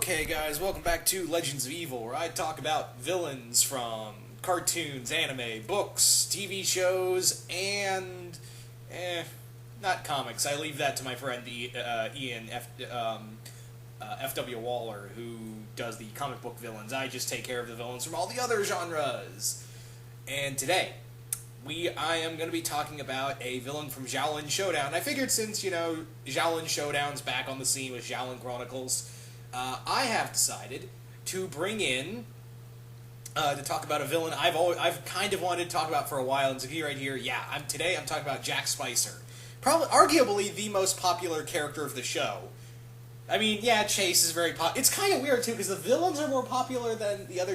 Okay, guys, welcome back to Legends of Evil, where I talk about villains from cartoons, anime, books, TV shows, and not comics. I leave that to my friend Ian F.W. Waller, who does the comic book villains. I just take care of the villains from all the other genres. And today, I am going to be talking about a villain from Xiaolin Showdown. I figured since, Xiaolin Showdown's back on the scene with Xiaolin Chronicles, I have decided to bring in to talk about a villain I've kind of wanted to talk about for a while, and to be right here, today I'm talking about Jack Spicer. Arguably the most popular character of the show. I mean, yeah, Chase is very popular. It's kind of weird, too, because the villains are more popular than the other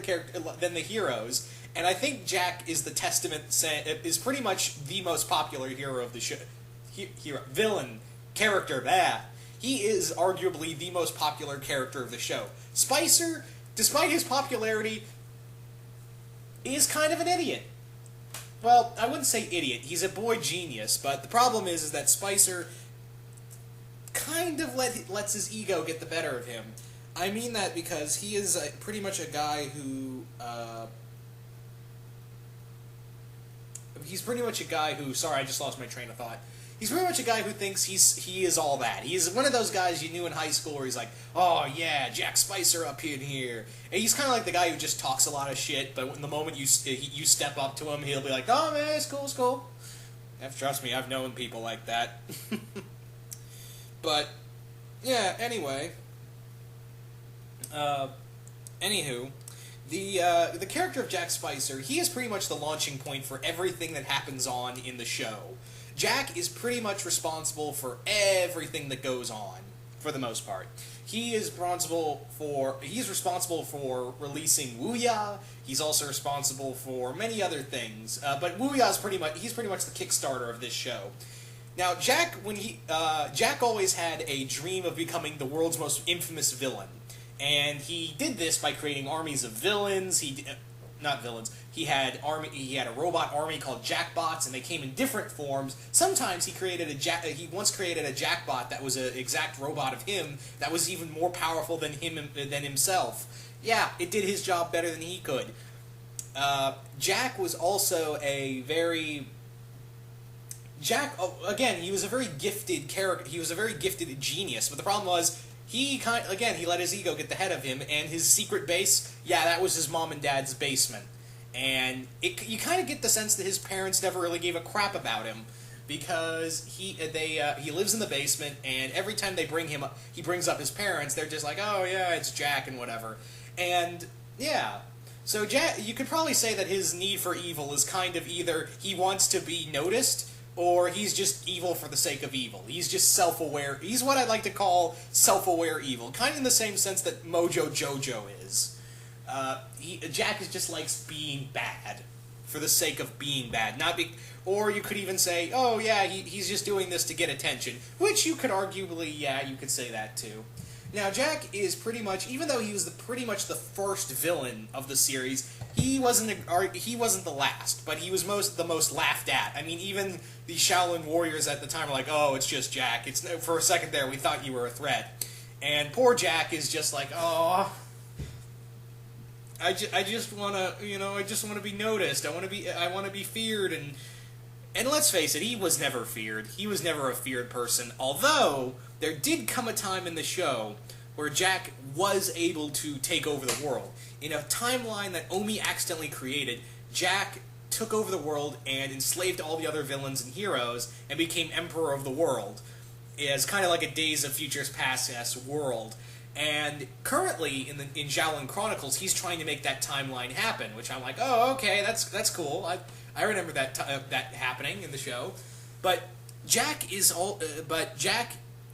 than the heroes, and I think Jack is the testament, is pretty much the most popular hero of the show. Villain, character, he is arguably the most popular character of the show. Spicer, despite his popularity, is kind of an idiot. Well, I wouldn't say idiot. He's a boy genius, but the problem is that Spicer kind of lets his ego get the better of him. I mean that because he is pretty much a guy who... Sorry, I just lost my train of thought. He's pretty much a guy who thinks he is all that. He's one of those guys you knew in high school where he's like, oh yeah, Jack Spicer up in here. And he's kind of like the guy who just talks a lot of shit, but in the moment you step up to him, he'll be like, oh man, it's cool, it's cool. Trust me, I've known people like that. But, yeah, anyway. Anywho, the character of Jack Spicer, he is pretty much the launching point for everything that happens on in the show. Jack is pretty much responsible for everything that goes on, for the most part. He's responsible for releasing Wuya. He's also responsible for many other things. But Wuya's pretty much the Kickstarter of this show. Now, Jack always had a dream of becoming the world's most infamous villain, and he did this by creating armies of villains. He had a robot army called Jackbots, and they came in different forms. Sometimes he once created a Jackbot that was an exact robot of him that was even more powerful than himself. Yeah, it did his job better than he could. Jack was also again, he was a very gifted character. He was a very gifted genius, but the problem was he let his ego get the head of him, and his secret base, that was his mom and dad's basement. And you kind of get the sense that his parents never really gave a crap about him, because he lives in the basement, and every time he brings up his parents, they're just like, oh yeah, it's Jack and whatever. And yeah, so Jack, you could probably say that his need for evil is kind of either he wants to be noticed, or he's just evil for the sake of evil. He's just self-aware. He's what I'd like to call self-aware evil, kind of in the same sense that Mojo Jojo is. Jack just likes being bad for the sake of being bad, or you could even say, oh yeah, he's just doing this to get attention, which you could arguably, you could say that too. Now, Jack is pretty much, even though he was pretty much the first villain of the series, he wasn't the last, but he was the most laughed at. I mean, even the Shaolin warriors at the time were like, oh, it's just Jack. For a second there, we thought you were a threat. And poor Jack is just like, oh, I just want to be noticed. I want to be feared, and let's face it, he was never feared. He was never a feared person, although there did come a time in the show where Jack was able to take over the world. In a timeline that Omi accidentally created, Jack took over the world and enslaved all the other villains and heroes and became Emperor of the World. It's kind of like a Days of Futures Past world. And currently, in Xiaolin Chronicles, he's trying to make that timeline happen, which I'm like, oh, okay, that's cool. I remember that happening in the show. But Jack,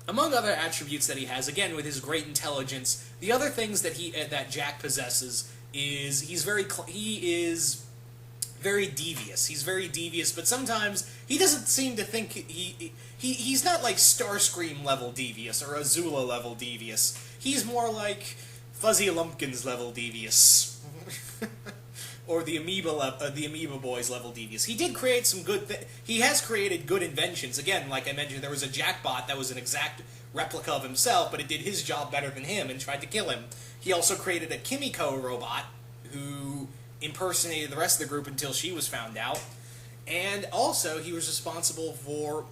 among other attributes that he has, again with his great intelligence, the other things that Jack possesses is he is very devious. He's very devious, but sometimes he doesn't seem to think he's not like Starscream level devious or Azula level devious. He's more like Fuzzy Lumpkins level devious. Or the Amoeba Boys level devious. He did create some he has created good inventions. Again, like I mentioned, there was a Jackbot that was an exact replica of himself, but it did his job better than him and tried to kill him. He also created a Kimiko robot who impersonated the rest of the group until she was found out. And also, he was responsible for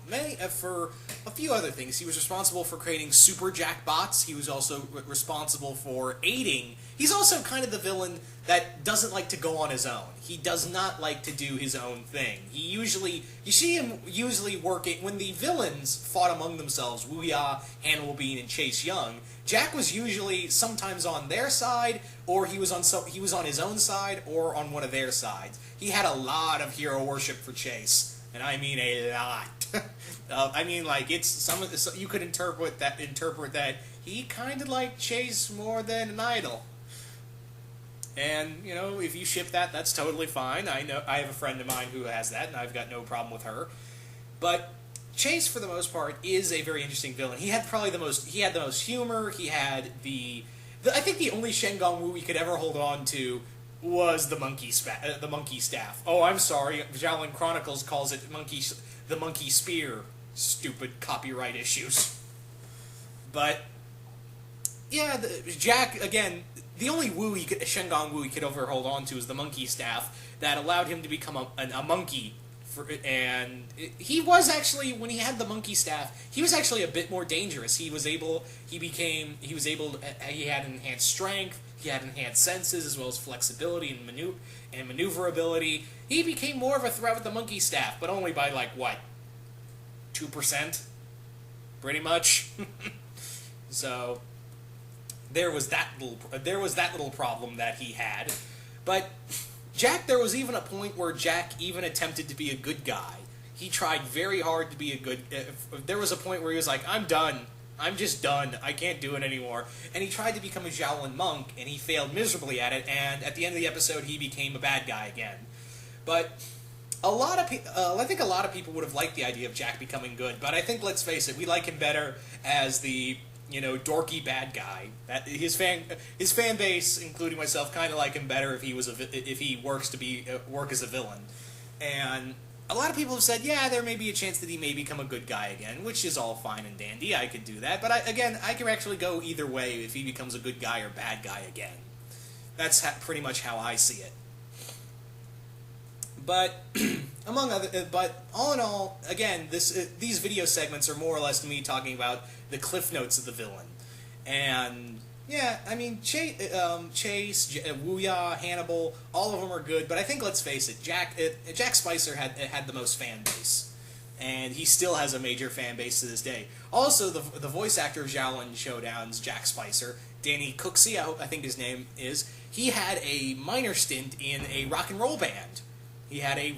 for a few other things. He was responsible for creating Super Jack bots. He was also responsible for aiding. He's also kind of the villain that doesn't like to go on his own. He does not like to do his own thing. You see him usually working, when the villains fought among themselves, Wuya, Hannibal Bean, and Chase Young, Jack was usually sometimes on their side, or he was on his own side, or on one of their sides. He had a lot of hero worship for Chase, and I mean a lot. I mean, like, you could interpret that he kind of liked Chase more than an idol. And, you know, if you ship that, that's totally fine. I know I have a friend of mine who has that, and I've got no problem with her. But Chase, for the most part, is a very interesting villain. He had the most humor. He had I think the only Shengon Wu we could ever hold on to was the monkey staff. Oh, I'm sorry. Shaolin Chronicles calls it the monkey spear. Stupid copyright issues. But yeah, Jack, again, the only Shengon Wu he could ever hold on to is the monkey staff that allowed him to become a monkey. And he was actually, when he had the monkey staff, he was actually a bit more dangerous. He had enhanced strength, he had enhanced senses, as well as flexibility and maneuverability. He became more of a threat with the monkey staff, but only by, like, what, 2%? Pretty much. So there was that little problem that he had. But Jack, there was even a point where Jack even attempted to be a good guy. He tried very hard to be a good... there was a point where he was like, I'm done. I'm just done. I can't do it anymore. And he tried to become a Shaolin monk, and he failed miserably at it, and at the end of the episode, he became a bad guy again. But I think a lot of people would have liked the idea of Jack becoming good, but I think, let's face it, we like him better as the, you know, dorky bad guy. That his fan base, including myself, kind of like him better if he work as a villain. And a lot of people have said, yeah, there may be a chance that he may become a good guy again, which is all fine and dandy. I could do that, but I can actually go either way if he becomes a good guy or bad guy again. That's pretty much how I see it. But but all in all, again, these video segments are more or less me talking about the cliff notes of the villain, and yeah, I mean Chase, Wuya, Hannibal, all of them are good. But I think, let's face it, Jack Spicer had the most fan base, and he still has a major fan base to this day. Also, the voice actor of Shaolin Showdown's Jack Spicer, Danny Cooksey, I think his name is. He had a minor stint in a rock and roll band. He had a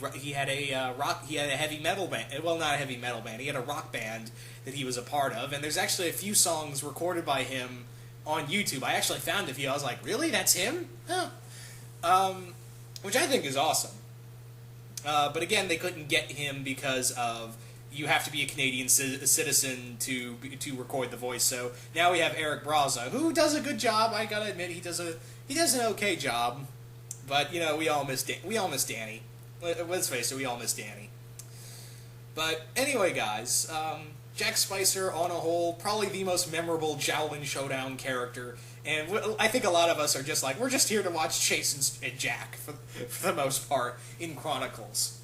heavy metal band. Well, not a heavy metal band. He had a rock band that he was a part of, and there's actually a few songs recorded by him on YouTube. I actually found a few. I was like, really? That's him? Huh. Which I think is awesome. But again, they couldn't get him because of you have to be a Canadian citizen to record the voice. So now we have Eric Braza, who does a good job. I gotta admit, he does an okay job. But you know, we all miss Danny. Let's face it, we all miss Danny. But anyway, guys, Jack Spicer, on a whole, probably the most memorable Shaolin Showdown character, and I think a lot of us are just like, we're just here to watch Chase and Jack, for the most part, in Chronicles.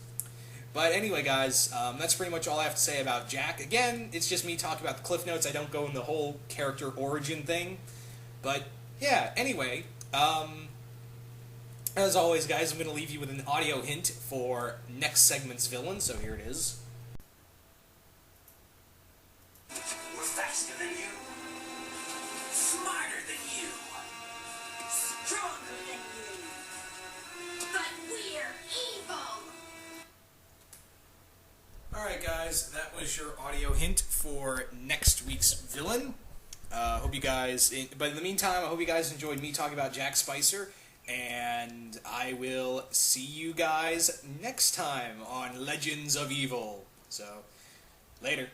But anyway, guys, that's pretty much all I have to say about Jack. Again, it's just me talking about the Cliff Notes. I don't go in the whole character origin thing. But, yeah, anyway, as always, guys, I'm going to leave you with an audio hint for next segment's villain, so here it is. We're faster than you, smarter than you, stronger than you, but we're evil! Alright, guys, that was your audio hint for next week's villain. Hope you guys... But in the meantime, I hope you guys enjoyed me talking about Jack Spicer. And I will see you guys next time on Legends of Evil. So, later.